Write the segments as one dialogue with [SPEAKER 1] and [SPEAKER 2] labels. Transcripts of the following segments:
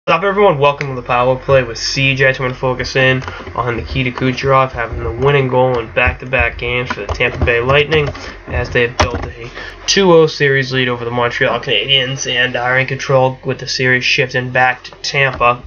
[SPEAKER 1] What's up, everyone? Welcome to the Power Play with CJ. I'm going to focus in on Nikita Kucherov having the winning goal in back-to-back games for the Tampa Bay Lightning as they've built a 2-0 series lead over the Montreal Canadiens and are in control with the series shifting back to Tampa.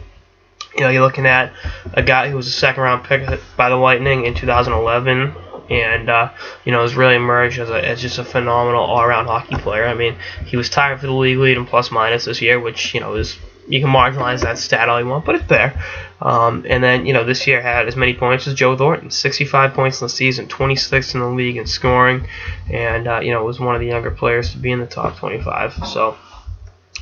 [SPEAKER 1] You know, you're looking at a guy who was a second-round pick by the Lightning in 2011. And, has really emerged as just a phenomenal all-around hockey player. I mean, he was tied for the league lead in plus-minus this year, which, is, you can marginalize that stat all you want, but it's there. And then, this year had as many points as Joe Thornton, 65 points in the season, 26th in the league in scoring, and, was one of the younger players to be in the top 25. So,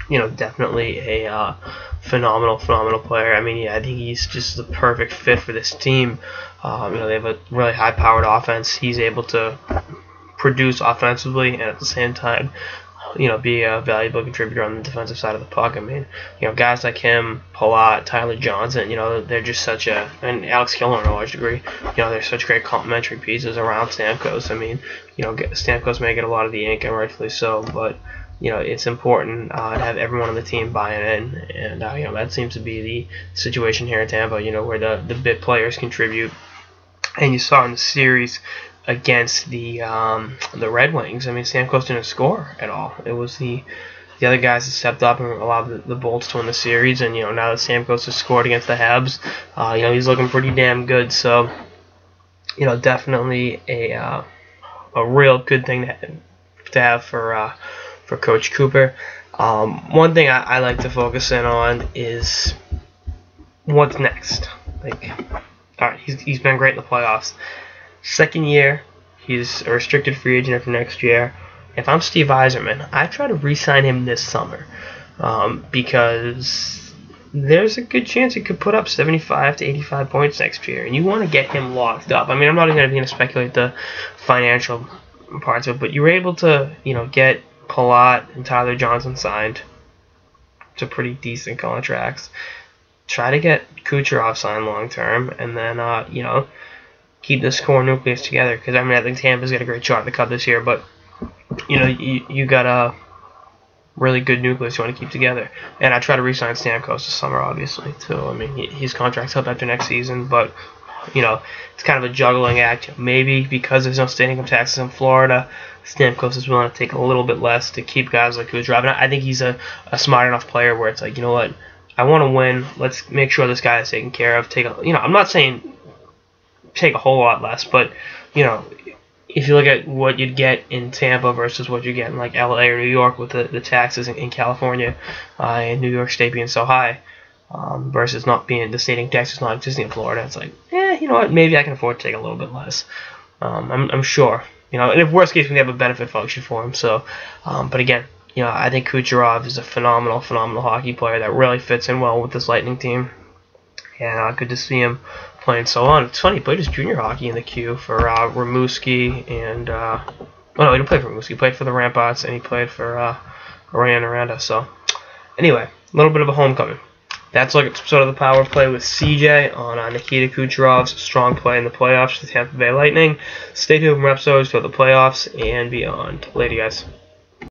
[SPEAKER 1] definitely a phenomenal player. I mean, I think he's just the perfect fit for this team. They have a really high-powered offense. He's able to produce offensively and at the same time, be a valuable contributor on the defensive side of the puck. I mean, guys like him, Palat, Tyler Johnson, they're just such and Alex Killorn in a large degree, they're such great complementary pieces around Stamkos. I mean, Stamkos may get a lot of the ink, and rightfully so, but it's important to have everyone on the team buying in, and that seems to be the situation here in Tampa. Where the bit players contribute, and you saw in the series against the Red Wings. I mean, Stamkos didn't score at all. It was the other guys that stepped up and allowed the Bolts to win the series. And now that Stamkos has scored against the Habs, he's looking pretty damn good. So definitely a real good thing to have for Coach Cooper. One thing I like to focus in on is what's next. All right, he's been great in the playoffs. Second year, he's a restricted free agent for next year. If I'm Steve Yzerman, I try to re-sign him this summer because there's a good chance he could put up 75 to 85 points next year, and you want to get him locked up. I mean, I'm not even going to speculate the financial parts of it, but you were able to, get Palat and Tyler Johnson signed to pretty decent contracts. Try to get Kucherov signed long term, and then keep this core nucleus together. Because I think Tampa's got a great shot at the Cup this year, but you got a really good nucleus you want to keep together. And I try to re-sign Stamkos this summer, obviously too. I mean, his contract's up after next season, but it's kind of a juggling act. Maybe because there's no state income taxes in Florida, Stamkos is willing to take a little bit less to keep guys like Kucherov. And I think he's a smart enough player where it's like, you know what, I want to win. Let's make sure this guy is taken care of. I'm not saying take a whole lot less, but if you look at what you'd get in Tampa versus what you get in like LA or New York with the taxes in California and New York State being so high, versus not being the state income taxes not existing in Florida, it's like, you know what, maybe I can afford to take a little bit less. I'm sure, and if worst case we have a benefit function for him. So, but again, I think Kucherov is a phenomenal hockey player that really fits in well with this Lightning team, and good to see him playing so on. It's funny, he played his junior hockey in the queue for Rimouski, and he didn't play for Rimouski. He played for the Ramparts, and he played for Ryan Aranda. So anyway, a little bit of a homecoming. That's like episode of the Power Play with CJ on Nikita Kucherov's strong play in the playoffs for the Tampa Bay Lightning. Stay tuned for more episodes for the playoffs and beyond. Later, guys.